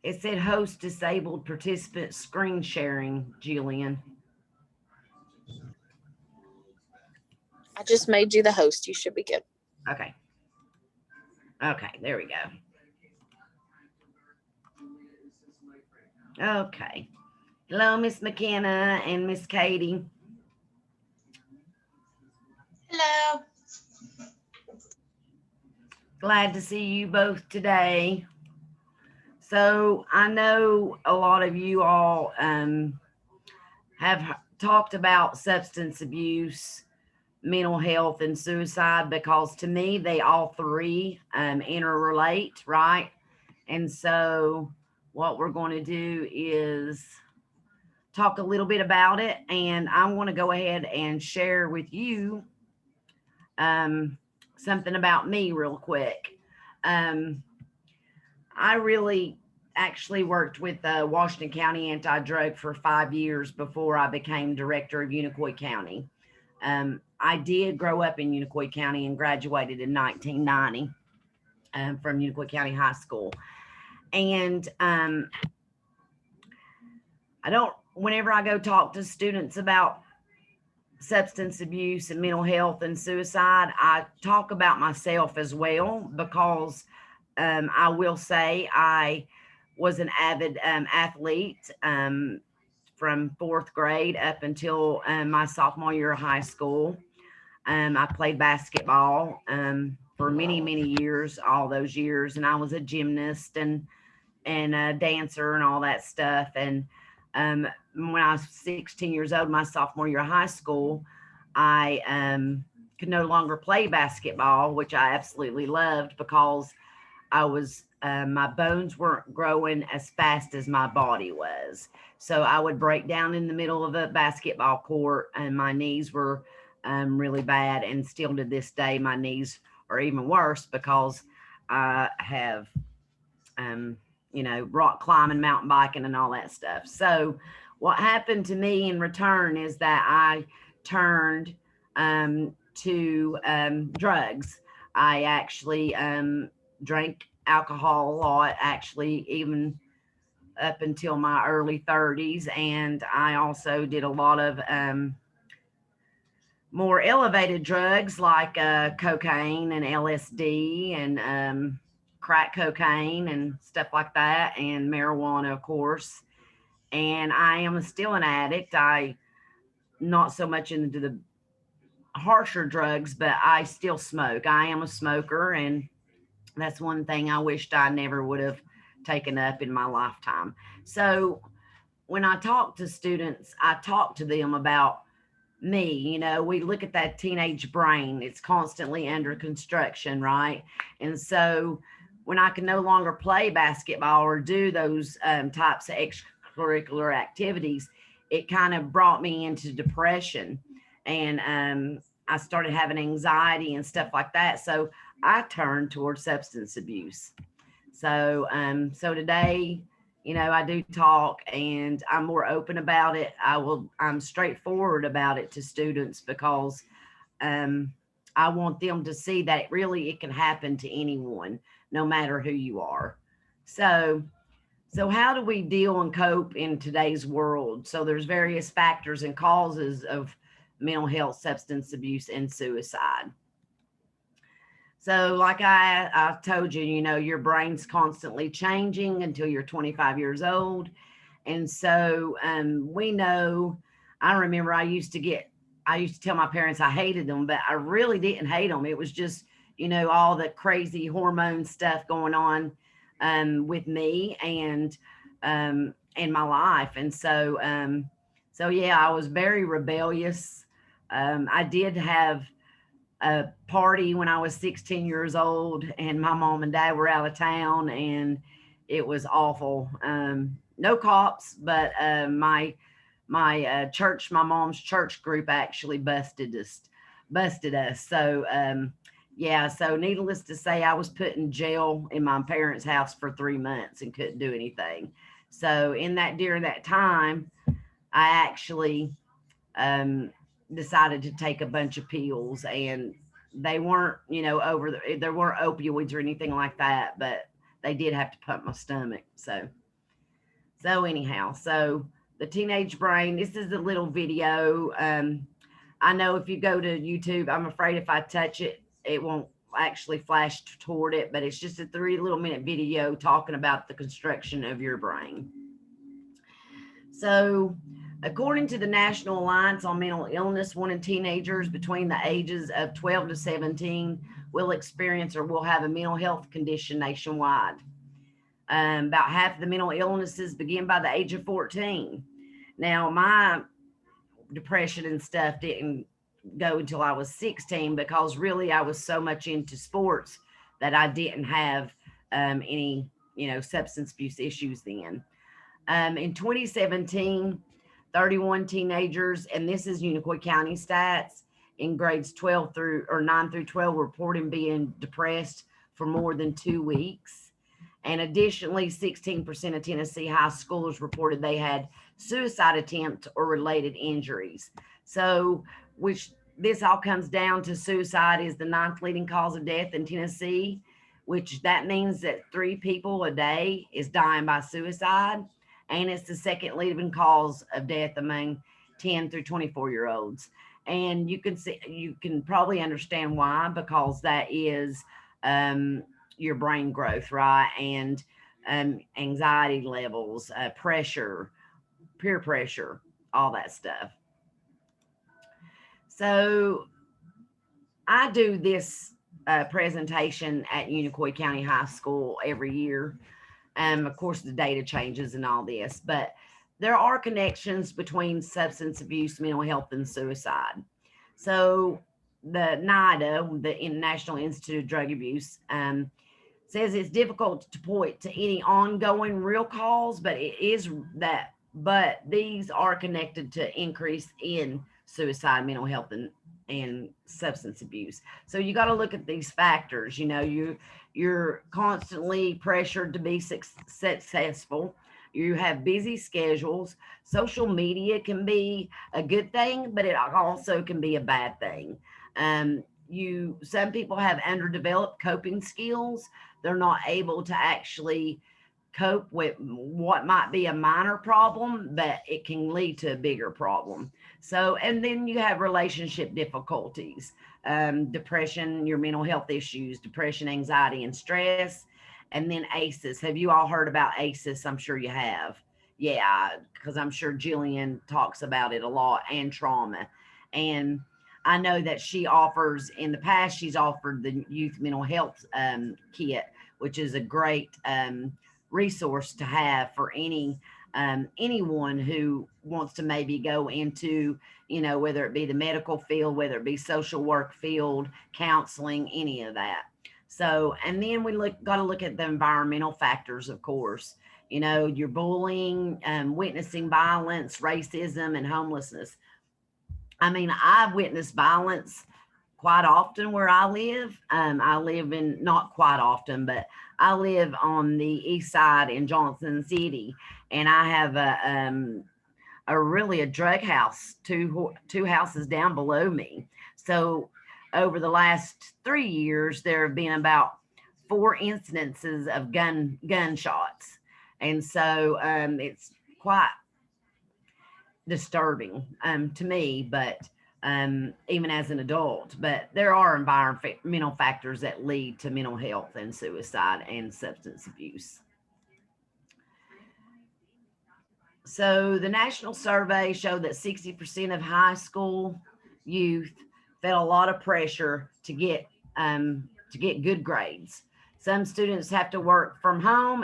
It said host disabled participant screen sharing, Jillian. I just made you the host. You should be good. Okay. Okay, there we go. Okay. Hello, Miss McKenna and Miss Katie. Hello. Glad to see you both today. So I know a lot of you all have talked about substance abuse, mental health, and suicide because to me they all three interrelate, right? And so what we're going to do is talk a little bit about it, and I want to go ahead and share with you something about me real quick. I really actually worked with Washington County Anti-Drug for 5 years before I became director of Unicoi County. I did grow up in Unicoi County and graduated in 1990 from Unicoi County High School. And whenever I go talk to students about substance abuse and mental health and suicide, I talk about myself as well because I will say I was an avid athlete from fourth grade up until my sophomore year of high school. I played basketball for many, many years, all those years, and I was a gymnast and a dancer and all that stuff. And when I was 16 years old, my sophomore year of high school, I could no longer play basketball, which I absolutely loved because I was my bones weren't growing as fast as my body was. So I would break down in the middle of a basketball court, and my knees were really bad. And still to this day, my knees are even worse because I have, rock climbing, mountain biking, and all that stuff. So what happened to me in return is that I turned to drugs. I actually drank alcohol a lot, actually, even up until my early 30s. And I also did a lot of more elevated drugs like cocaine and LSD and crack cocaine and stuff like that, and marijuana, of course. And I am still an addict. I not so much into the harsher drugs, but I still smoke. I am a smoker, and that's one thing I wished I never would have taken up in my lifetime. So when I talk to students, I talk to them about me. We look at that teenage brain, it's constantly under construction, right? And so when I can no longer play basketball or do those types of extracurricular activities, it kind of brought me into depression. And I started having anxiety and stuff like that. So I turned towards substance abuse. So today, I do talk and I'm more open about it. I'm straightforward about it to students because I want them to see that it can happen to anyone, no matter who you are. So how do we deal and cope in today's world? So there's various factors and causes of mental health, substance abuse, and suicide. So like I told you, your brain's constantly changing until you're 25 years old. And so we know, I remember I used to tell my parents I hated them, but I really didn't hate them. It was just, all the crazy hormone stuff going on with me and my life. And so yeah, I was very rebellious. I did have a party when I was 16 years old, and my mom and dad were out of town, and it was awful. No cops, but my church, my mom's church group, actually busted us. So yeah. So needless to say, I was put in jail in my parents' house for 3 months and couldn't do anything. So during that time, I actually decided to take a bunch of pills, and they weren't, there weren't opioids or anything like that, but they did have to pump my stomach. So So anyhow, so the teenage brain, this is a little video. I know if you go to YouTube, I'm afraid if I touch it, it won't actually flash toward it, but it's just a 3 little minute video talking about the construction of your brain. So according to the National Alliance on Mental Illness, one in teenagers between the ages of 12 to 17 will experience or will have a mental health condition nationwide. About half of the mental illnesses begin by the age of 14. Now, my depression and stuff didn't go until I was 16 because really I was so much into sports that I didn't have any, substance abuse issues then. In 2017, 31 teenagers, and this is Unicoi County stats, in grades 12 through or 9 through 12 reporting being depressed for more than 2 weeks. And additionally, 16% of Tennessee high schoolers reported they had suicide attempts or related injuries. So, which this all comes down to suicide is the 9th leading cause of death in Tennessee, which that means that 3 people a day is dying by suicide. And it's the 2nd leading cause of death among 10 through 24-year-olds. And you can probably understand why, because that is your brain growth, right? And anxiety levels, pressure, peer pressure, all that stuff. So I do this presentation at Unicoi County High School every year. Of course, the data changes and all this, but there are connections between substance abuse, mental health, and suicide. So the NIDA, the National Institute of Drug Abuse, says it's difficult to point to any ongoing real cause, but these are connected to increase in suicide, mental health, and substance abuse. So you got to look at these factors. You're constantly pressured to be successful. You have busy schedules. Social media can be a good thing, but it also can be a bad thing. Some people have underdeveloped coping skills. They're not able to actually cope with what might be a minor problem, but it can lead to a bigger problem. So, and then you have relationship difficulties, depression, your mental health issues, depression, anxiety, and stress. And then ACEs. Have you all heard about ACEs? I'm sure you have. Yeah, because I'm sure Jillian talks about it a lot, and trauma. And I know that she offers, in the past, she's offered the youth mental health kit, which is a great resource to have for anyone who wants to maybe go into, whether it be the medical field, whether it be social work field, counseling, any of that. So, and then we got to look at the environmental factors, of course, your bullying, witnessing violence, racism, and homelessness. I mean, I've witnessed violence quite often where I live. I live in, not quite often, but I live on the east side in Johnson City, and I have a drug house two houses down below me. So over the last 3 years, there have been about 4 incidences of gunshots, and so it's quite disturbing to me, but even as an adult. But there are environmental factors that lead to mental health and suicide and substance abuse. So the national survey showed that 60% of high school youth felt a lot of pressure to get good grades. Some students have to work from home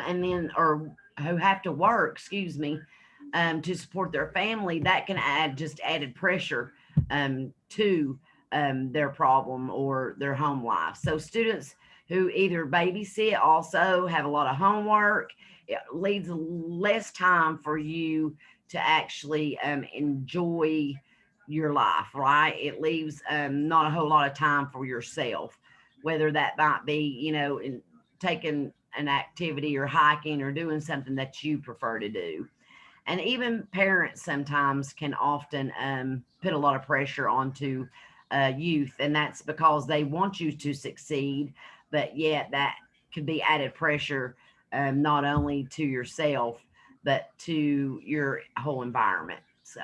or who have to work, to support their family. That can add just added pressure to their problem or their home life. So students who either babysit also have a lot of homework. It leaves less time for you to actually enjoy your life, right? It leaves not a whole lot of time for yourself, whether that might be, in taking an activity or hiking or doing something that you prefer to do. And even parents sometimes can often put a lot of pressure onto youth, and that's because they want you to succeed, but yet that could be added pressure not only to yourself, but to your whole environment. So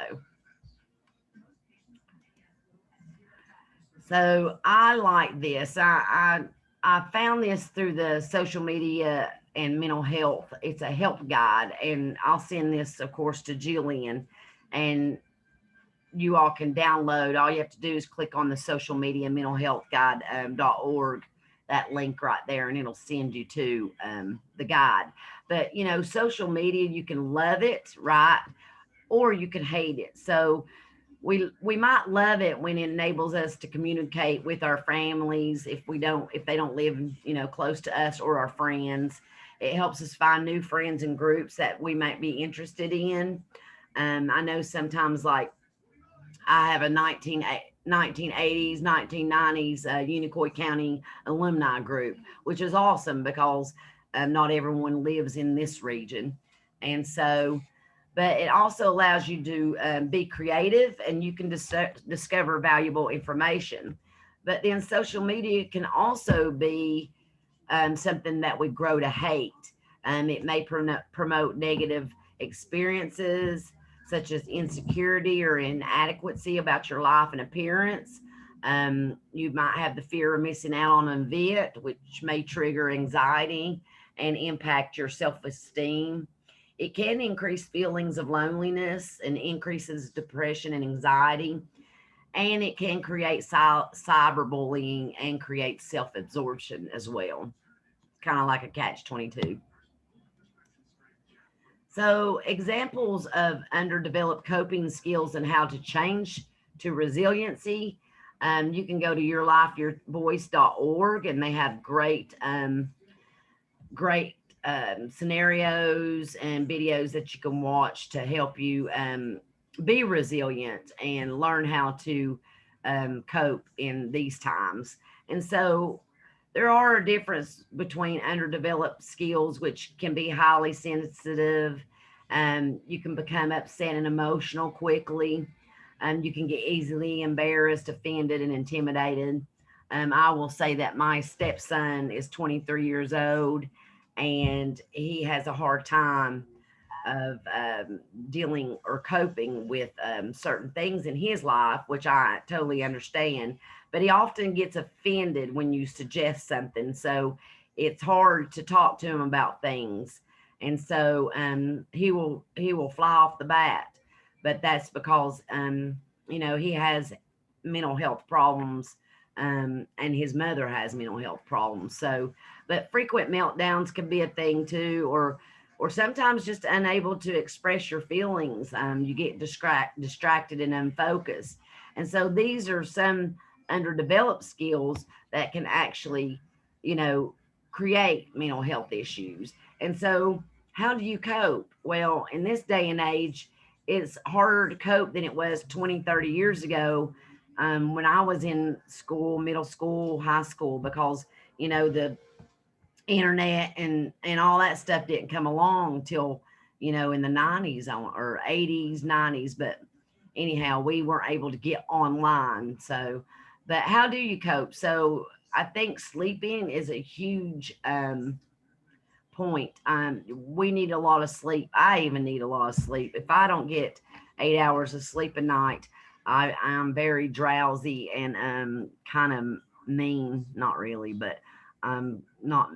I like this. I found this through the social media and mental health. It's a help guide, and I'll send this, of course, to Jillian, and you all can download. All you have to do is click on the social media mental health guide .org, that link right there, and it'll send you to the guide. But social media, you can love it, right? Or you can hate it. So we might love it when it enables us to communicate with our families if they don't live close to us, or our friends. It helps us find new friends and groups that we might be interested in. I know sometimes, like, I have a 1980s 1990s Unicoi County alumni group, which is awesome because not everyone lives in this region. And so, but it also allows you to be creative, and you can discover valuable information. But then social media can also be something that we grow to hate. It may promote negative experiences, such as insecurity or inadequacy about your life and appearance. You might have the fear of missing out on an event, which may trigger anxiety and impact your self esteem. It can increase feelings of loneliness and increases depression and anxiety. And it can create cyberbullying and create self absorption as well. Kind of like a catch 22. So, examples of underdeveloped coping skills and how to change to resiliency. You can go to yourlifeyourvoice.org, and they have great scenarios and videos that you can watch to help you be resilient and learn how to cope in these times. And so there are a difference between underdeveloped skills, which can be highly sensitive. You can become upset and emotional quickly. You can get easily embarrassed, offended, and intimidated. I will say that my stepson is 23 years old, and he has a hard time of dealing or coping with certain things in his life, which I totally understand. But he often gets offended when you suggest something, so it's hard to talk to him about things. And so he will fly off the bat, but that's because he has mental health problems, and his mother has mental health problems. So, but frequent meltdowns can be a thing too, or sometimes just unable to express your feelings. You get distracted and unfocused. And so these are some underdeveloped skills that can actually, you know, create mental health issues. And so, how do you cope? Well, in this day and age, it's harder to cope than it was 20, 30 years ago, when I was in school, middle school, high school, because, the internet and all that stuff didn't come along till in the 90s or 80s 90s. But anyhow, we weren't able to get online. So, but how do you cope? So I think sleeping is a huge point. We need a lot of sleep. I even need a lot of sleep. If I don't get 8 hours of sleep a night, I'm very drowsy and kind of mean. Not really, but I'm not.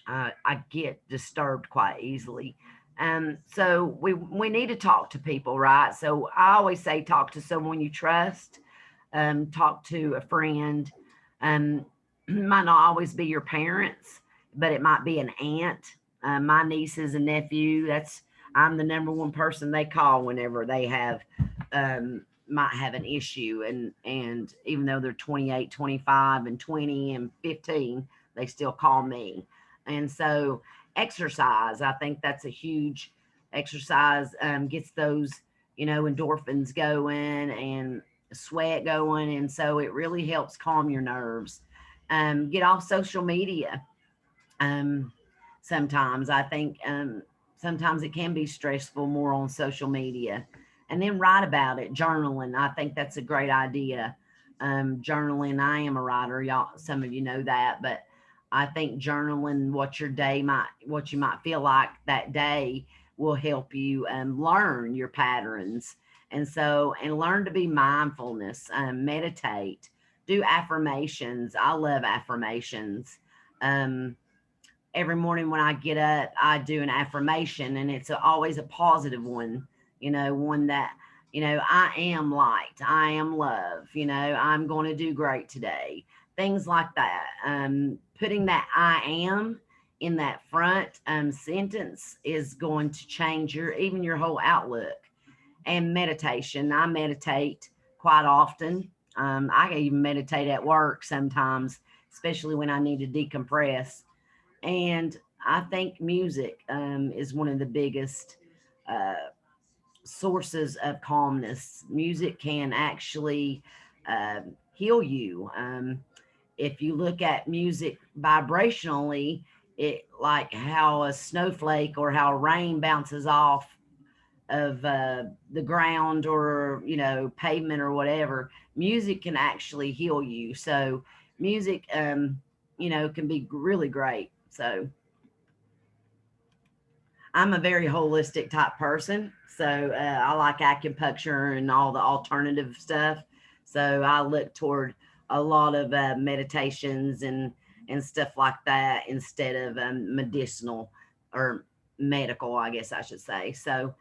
I get disturbed quite easily. So we need to talk to people, right? So I always say talk to someone you trust. Talk to a friend. Um, might not always be your parents, but it might be an aunt. My nieces and nephew. I'm the number one person they call whenever they have might have an issue, and even though they're 28, 25, and 20 and 15, they still call me. And so exercise, I think that's a huge exercise, gets those endorphins going and sweat going, and so it really helps calm your nerves. Get off social media. um, Sometimes I think sometimes it can be stressful more on social media, and then write about it. Journaling, I think that's a great idea. Journaling, I am a writer, y'all, some of you know that, but I think journaling what you might feel like that day will help you learn your patterns. And learn to be mindfulness, meditate, do affirmations. I love affirmations. Um, every morning when I get up, I do an affirmation, and it's always a positive one, one that, I am light, I am love, I'm going to do great today, things like that. Putting that I am in that front sentence is going to change even your whole outlook. And meditation, I meditate quite often. I even meditate at work sometimes, especially when I need to decompress. And I think music is one of the biggest uh, sources of calmness. Music can actually heal you. If you look at music vibrationally, it like how a snowflake or how rain bounces off of the ground, or pavement or whatever, music can actually heal you. So music can be really great. So I'm a very holistic type person. So I like acupuncture and all the alternative stuff. So I look toward a lot of meditations and stuff like that instead of medicinal or medical, I guess I should say. So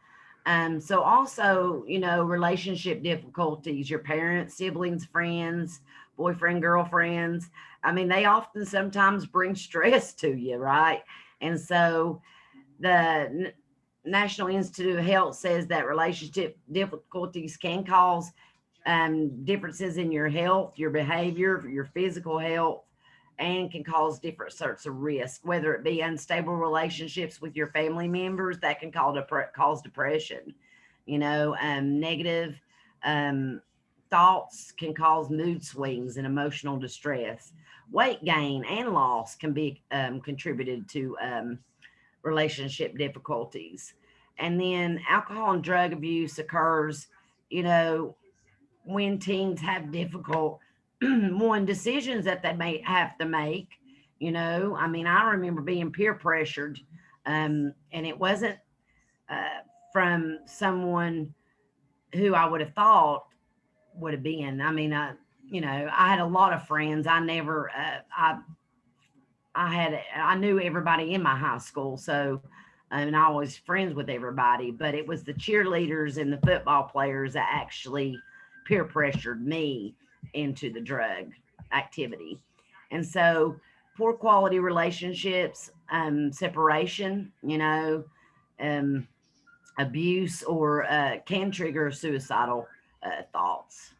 also, relationship difficulties, your parents, siblings, friends, boyfriend, girlfriends. I mean, they often sometimes bring stress to you, right? And so the National Institute of Health says that relationship difficulties can cause differences in your health, your behavior, your physical health, and can cause different sorts of risk, whether it be unstable relationships with your family members that can cause depression. Negative um, thoughts can cause mood swings and emotional distress. Weight gain and loss can be contributed to relationship difficulties. And then alcohol and drug abuse occurs, you know, when teens have difficult one decisions that they may have to make. I mean, I remember being peer pressured, and it wasn't uh, from someone who I would have thought would have been. I mean, I had a lot of friends. I never, I knew everybody in my high school, so and I was friends with everybody. But it was the cheerleaders and the football players that actually peer pressured me into the drug activity. And so, poor quality relationships, separation, um, abuse, or can trigger suicidal thoughts.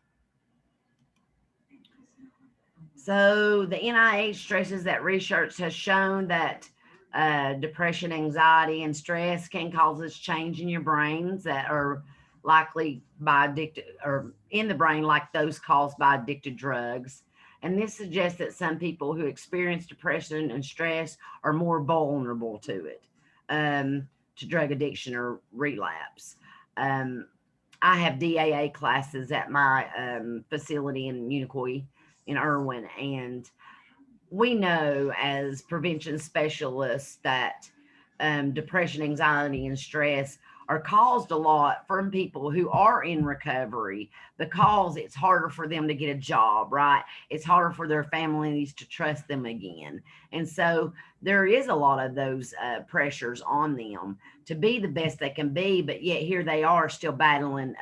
So the NIH stresses that research has shown that depression, anxiety, and stress can cause this change in your brains that are likely by addicted or in the brain, like those caused by addicted drugs. And this suggests that some people who experience depression and stress are more vulnerable to drug addiction or relapse. Um, I have DAA classes at my facility in Unicoi in Irwin, and we know as prevention specialists that depression, anxiety, and stress are caused a lot from people who are in recovery because it's harder for them to get a job, right? It's harder for their families to trust them again. And so there is a lot of those pressures on them to be the best they can be, but yet here they are still battling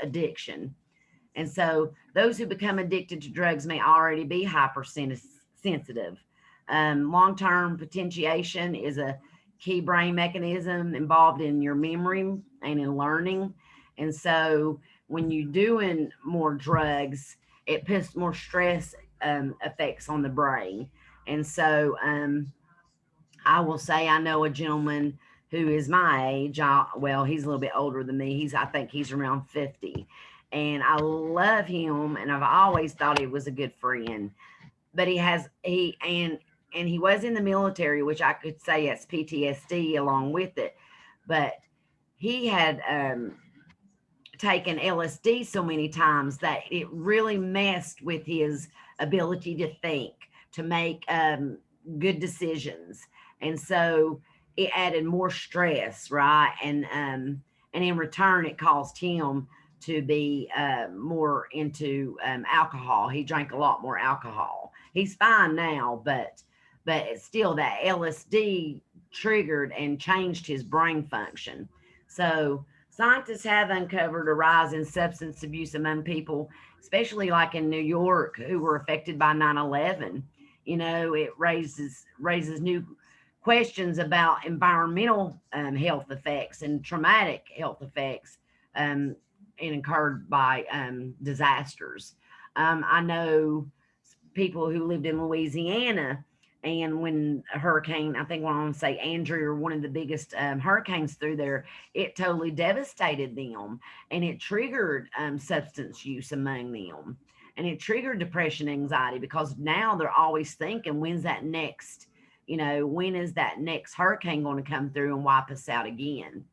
addiction. And so those who become addicted to drugs may already be hypersensitive. Long-term potentiation is a key brain mechanism involved in your memory and in learning. And so when you're doing more drugs, it puts more stress effects on the brain. And so I will say I know a gentleman who is my age. Well, he's a little bit older than me. I think he's around 50. And I love him, and I've always thought he was a good friend. But he was in the military, which I could say it's PTSD along with it. But he had taken LSD so many times that it really messed with his ability to think, to make good decisions. And so it added more stress, right? And in return, it caused him to be more into alcohol. He drank a lot more alcohol. He's fine now, but it's still that LSD triggered and changed his brain function. So scientists have uncovered a rise in substance abuse among people, especially like in New York, who were affected by 9/11. It raises new questions about environmental health effects and traumatic health effects um, and incurred by disasters. I know people who lived in Louisiana, and when a hurricane, I think I want to say Andrew, or one of the biggest hurricanes through there, it totally devastated them, and it triggered substance use among them, and it triggered depression, anxiety, because now they're always thinking, when is that next hurricane going to come through and wipe us out again?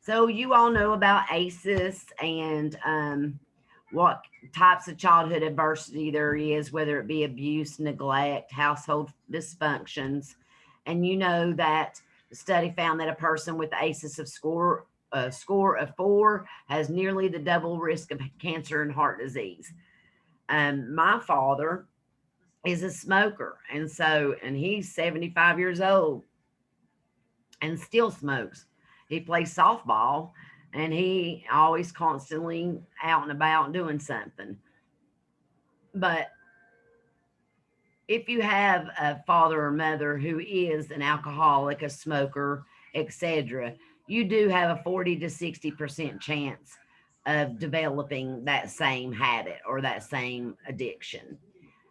So you all know about ACEs and what types of childhood adversity there is, whether it be abuse, neglect, household dysfunctions. And you know that the study found that a person with ACEs score of 4 has nearly the double risk of cancer and heart disease. My father is a smoker, and he's 75 years old and still smokes. He plays softball, and he always constantly out and about doing something. But if you have a father or mother who is an alcoholic, a smoker, etc., you do have a 40 to 60% chance of developing that same habit or that same addiction.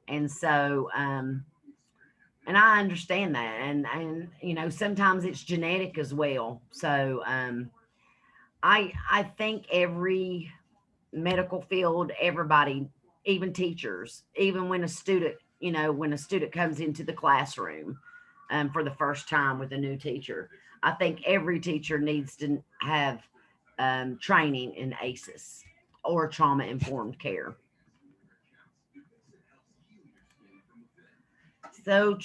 And so, and I understand that, and sometimes it's genetic as well. So, I think every medical field, everybody, even teachers, even when a student comes into the classroom for the first time with a new teacher, I think every teacher needs to have training in ACEs or trauma informed care. So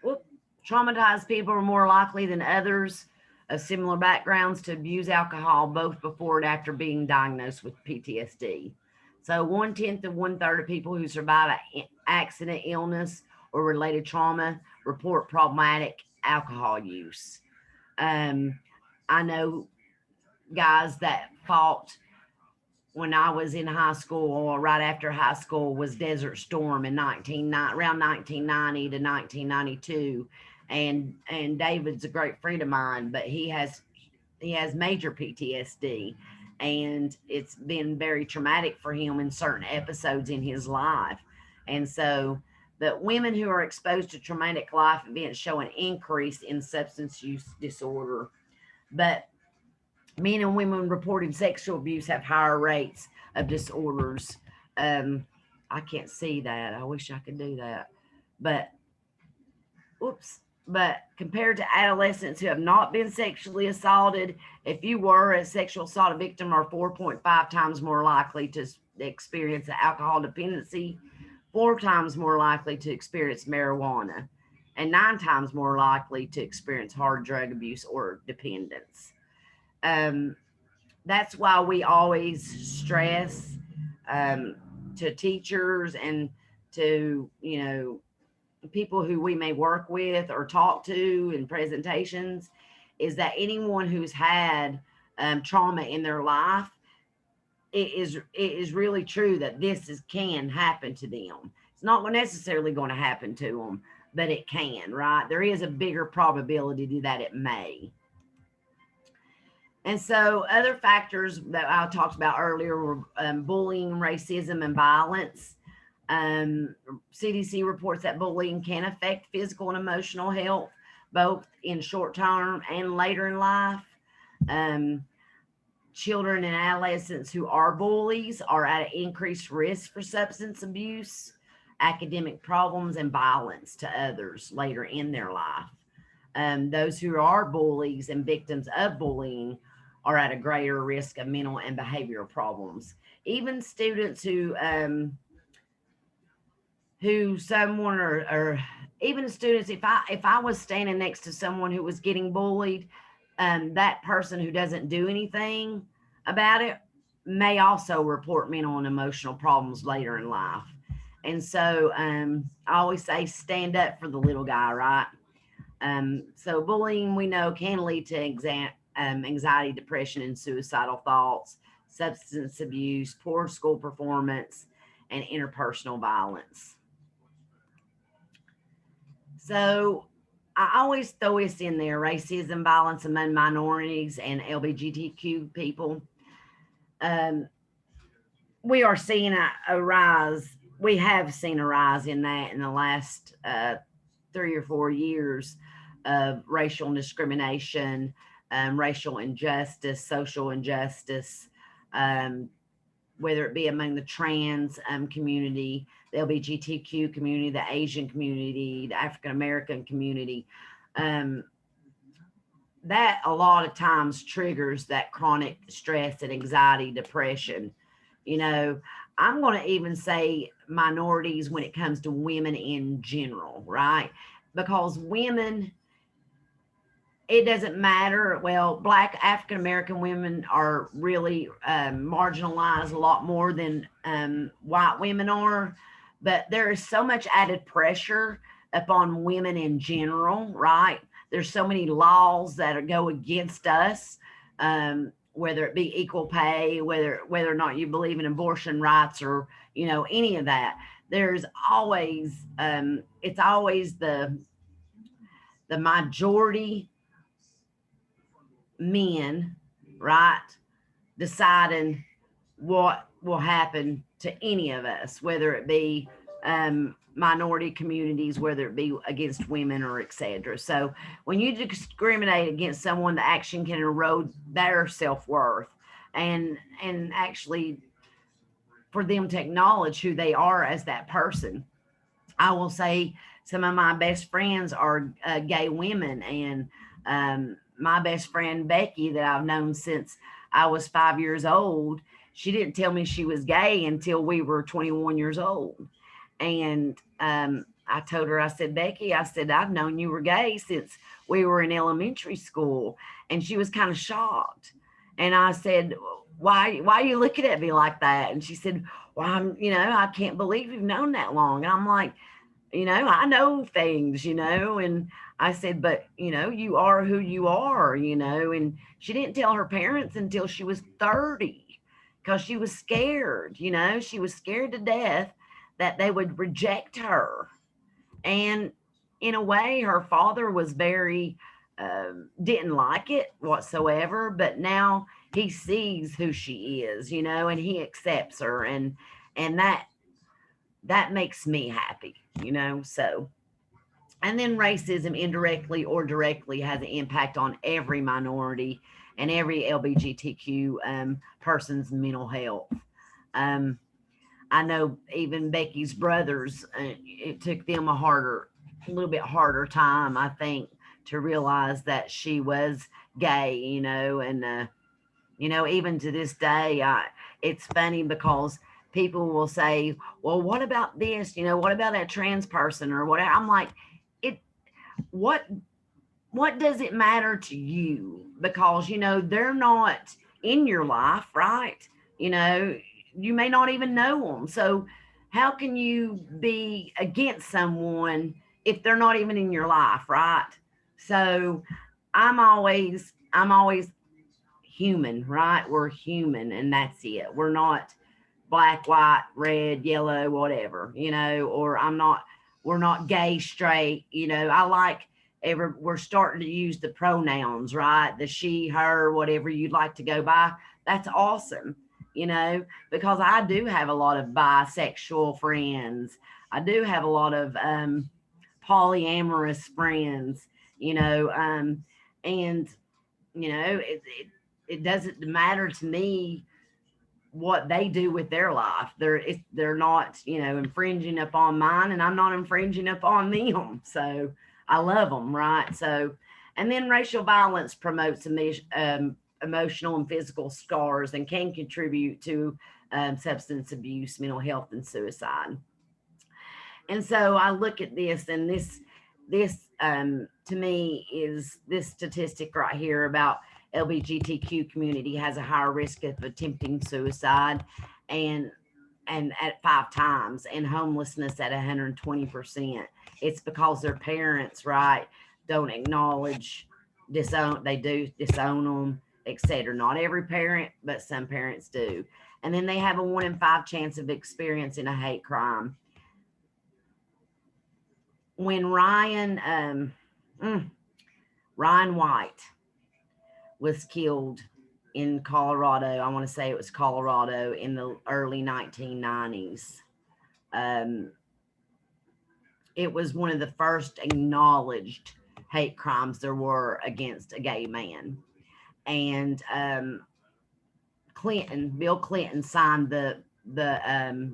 whoop, traumatized people are more likely than others of similar backgrounds to abuse alcohol both before and after being diagnosed with PTSD. So 1/10 to 1/3 of people who survive an accident, illness, or related trauma report problematic alcohol use. Um, I know guys that fought when I was in high school or right after high school was Desert Storm in around 1990 to 1992, and David's a great friend of mine, but he has major PTSD, and it's been very traumatic for him in certain episodes in his life. And so, but women who are exposed to traumatic life events show an increase in substance use disorder. But men and women reporting sexual abuse have higher rates of disorders. Um, I can't see that. I wish I could do that. But, oops. But compared to adolescents who have not been sexually assaulted, if you were a sexual assault victim, are 4.5 times more likely to experience alcohol dependency, 4 times more likely to experience marijuana, and 9 times more likely to experience hard drug abuse or dependence. Um, that's why we always stress um, to teachers and to people who we may work with or talk to in presentations, is that anyone who's had trauma in their life, it is really true that can happen to them. It's not necessarily going to happen to them, but it can, right? There is a bigger probability that it may. And so other factors that I talked about earlier were bullying, racism, and violence. CDC reports that bullying can affect physical and emotional health, both in short term and later in life. Children and adolescents who are bullies are at an increased risk for substance abuse, academic problems, and violence to others later in their life. Those who are bullies and victims of bullying are at a greater risk of mental and behavioral problems. Even students who someone or even students, if I was standing next to someone who was getting bullied, that person who doesn't do anything about it may also report mental and emotional problems later in life. And so I always say stand up for the little guy, right? So bullying, we know, can lead to anxiety, depression, and suicidal thoughts, substance abuse, poor school performance, and interpersonal violence. So I always throw this in there: racism, violence among minorities, and LGBTQ people. Um, we are seeing a rise. We have seen a rise in that in the last 3 or 4 years of racial discrimination, racial injustice, social injustice, um, whether it be among the trans community, the LGBTQ community, the Asian community, the African American community. Um, that a lot of times triggers that chronic stress and anxiety, depression. You know, I'm going to even say minorities when it comes to women in general, right? Because women, it doesn't matter. Well, Black African American women are really marginalized a lot more than white women are, but there is so much added pressure upon women in general, right? There's so many laws that go against us, whether it be equal pay, whether or not you believe in abortion rights, or any of that. There's always it's always the majority men, right, deciding what will happen to any of us, whether it be minority communities, whether it be against women or etc. So when you discriminate against someone, the action can erode their self-worth, and actually for them to acknowledge who they are as that person. I will say some of my best friends are gay women, and my best friend Becky, that I've known since I was 5 years old, she didn't tell me she was gay until we were 21 years old. And I told her, I said, Becky, I said, I've known you were gay since we were in elementary school. And she was kind of shocked. And I said, why are you looking at me like that? And she said, well, I can't believe you've known that long. And I'm like, I know things, and I said, but, you are who you are, and she didn't tell her parents until she was 30, because she was scared, she was scared to death that they would reject her. And in a way, her father was very, didn't like it whatsoever, but now he sees who she is, and he accepts her. And that makes me happy, so. And then racism indirectly or directly has an impact on every minority and every LGBTQ person's mental health. I know even Becky's brothers, it took them a little bit harder time, I think, to realize that she was gay, and even to this day, it's funny because people will say, well, what about this? What about that trans person or whatever? I'm like, what does it matter to you? Because, they're not in your life, right? You may not even know them. So how can you be against someone if they're not even in your life, right? So I'm always human, right? We're human, and that's it. We're not black, white, red, yellow, whatever, or we're not gay, straight, I like we're starting to use the pronouns, right? The she, her, whatever you'd like to go by. That's awesome, because I do have a lot of bisexual friends. I do have a lot of polyamorous friends, and it doesn't matter to me what they do with their life. They're not, infringing upon mine, and I'm not infringing upon them. So I love them, right? So, and then racial violence promotes emotional and physical scars and can contribute to substance abuse, mental health, and suicide. And so I look at this, and this to me is this statistic right here about LGBTQ community has a higher risk of attempting suicide, and at 5 times, and homelessness at 120%. It's because their parents, right, don't acknowledge, they do disown them, etc. Not every parent, but some parents do. And then they have a 1 in 5 chance of experiencing a hate crime. When Ryan White was killed in Colorado, I want to say it was Colorado, in the early 1990s. It was one of the first acknowledged hate crimes there were against a gay man. And Bill Clinton signed the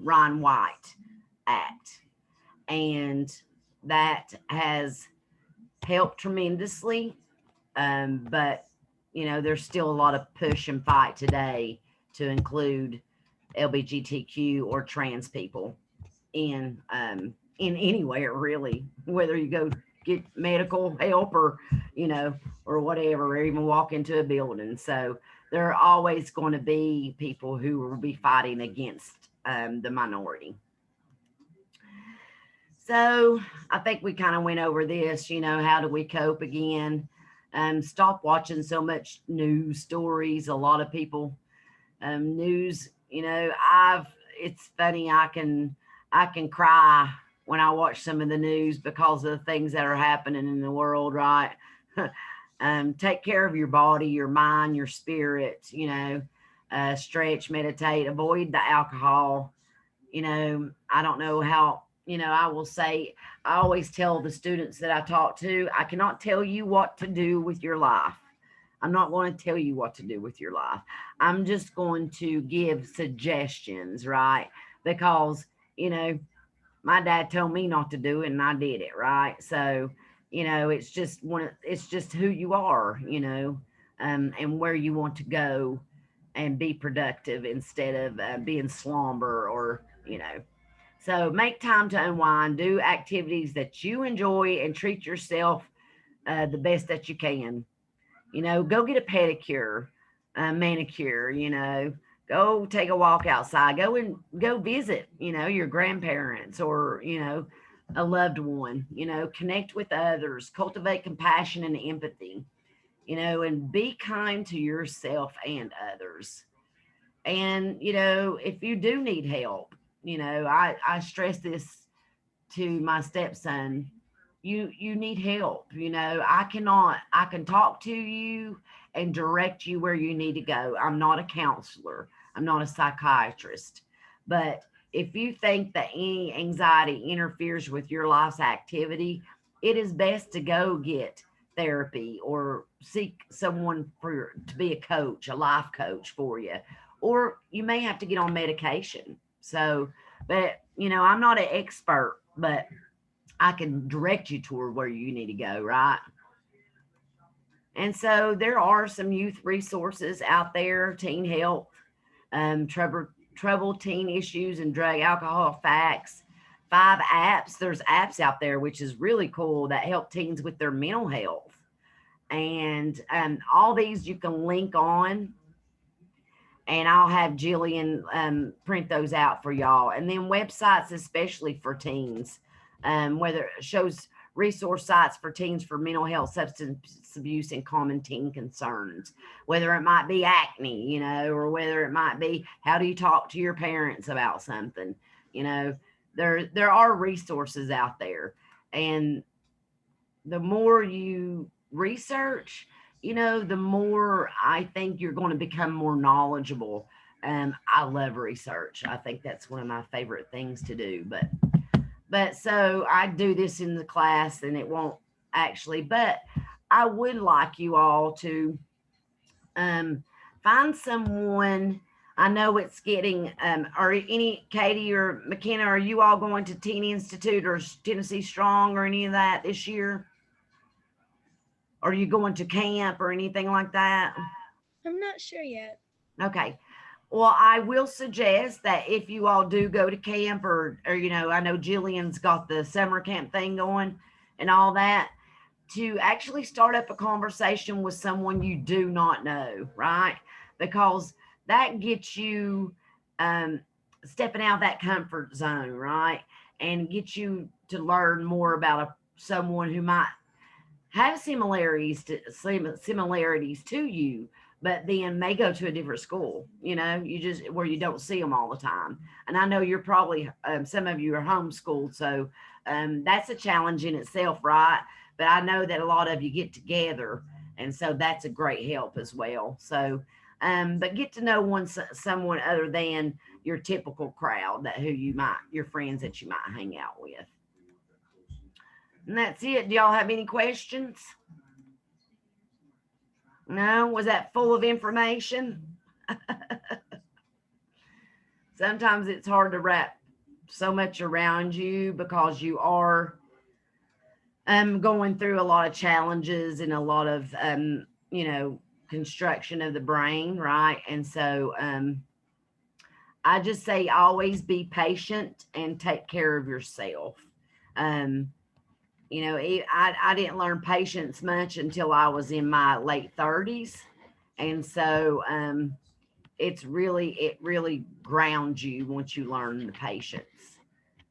Ryan White Act, and that has helped tremendously. But there's still a lot of push and fight today to include LGBTQ or trans people in anywhere, really, whether you go get medical help or or whatever, or even walk into a building. So there are always going to be people who will be fighting against the minority. So I think we kind of went over this, how do we cope again? Stop watching so much news stories. A lot of people, news, it's funny. I can cry when I watch some of the news because of the things that are happening in the world, right? Take care of your body, your mind, your spirit, stretch, meditate, avoid the alcohol. I don't know how, I will say, I always tell the students that I talk to, I cannot tell you what to do with your life. I'm not going to tell you what to do with your life. I'm just going to give suggestions, right? Because, my dad told me not to do it and I did it, right? So, it's just who you are, and where you want to go and be productive instead of being slumber or. So make time to unwind, do activities that you enjoy, and treat yourself the best that you can. Go get a pedicure, a manicure, go take a walk outside, go visit, your grandparents or, a loved one, connect with others, cultivate compassion and empathy, and be kind to yourself and others. And, if you do need help, I stress this to my stepson. You need help. I can talk to you and direct you where you need to go. I'm not a counselor. I'm not a psychiatrist. But if you think that any anxiety interferes with your life's activity, it is best to go get therapy or seek someone to be a coach, a life coach for you. Or you may have to get on medication. So, but I'm not an expert, but I can direct you toward where you need to go, right? And so there are some youth resources out there, teen health, trouble teen issues and drug alcohol facts, 5 apps. There's apps out there, which is really cool, that help teens with their mental health. And all these you can link on, and I'll have Jillian print those out for y'all. And then websites, especially for teens, whether it shows resource sites for teens for mental health, substance abuse, and common teen concerns, whether it might be acne, or whether it might be how do you talk to your parents about something. There are resources out there, and the more you research, the more I think you're going to become more knowledgeable. I love research. I think that's one of my favorite things to do. But so I do this in the class, and it won't actually, but I would like you all to find someone. I know it's getting, are any, Katie or McKenna, are you all going to Teen Institute or Tennessee Strong or any of that this year? Are you going to camp or anything like that? I'm not sure yet. Okay. Well, I will suggest that if you all do go to camp or I know Jillian's got the summer camp thing going and all that, to actually start up a conversation with someone you do not know, right? Because that gets you um, stepping out of that comfort zone, right? And get you to learn more about someone who might have similarities to you, but then may go to a different school. You just where you don't see them all the time. And I know you're probably some of you are homeschooled, so that's a challenge in itself, right? But I know that a lot of you get together, and so that's a great help as well. So, but get to know someone other than your typical crowd your friends that you might hang out with. And that's it. Do y'all have any questions? No? Was that full of information? Sometimes it's hard to wrap so much around you because you are going through a lot of challenges and a lot of construction of the brain, right? And so I just say always be patient and take care of yourself. I didn't learn patience much until I was in my late 30s. And so it really grounds you once you learn the patience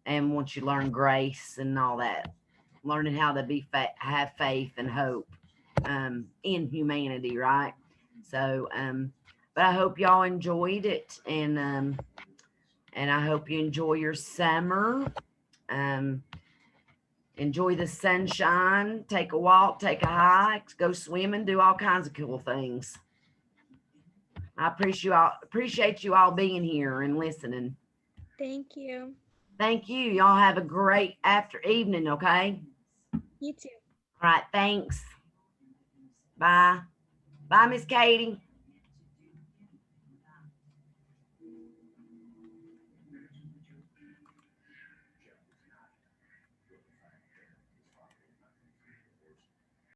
and once you learn grace and all that, learning how to have faith and hope in humanity, right? So, but I hope y'all enjoyed it, and I hope you enjoy your summer. Enjoy the sunshine, take a walk, take a hike, go swimming, do all kinds of cool things. I appreciate you all being here and listening. Thank you. Thank you. Y'all have a great evening, okay? You too. All right, thanks. Bye. Bye, Miss Katie.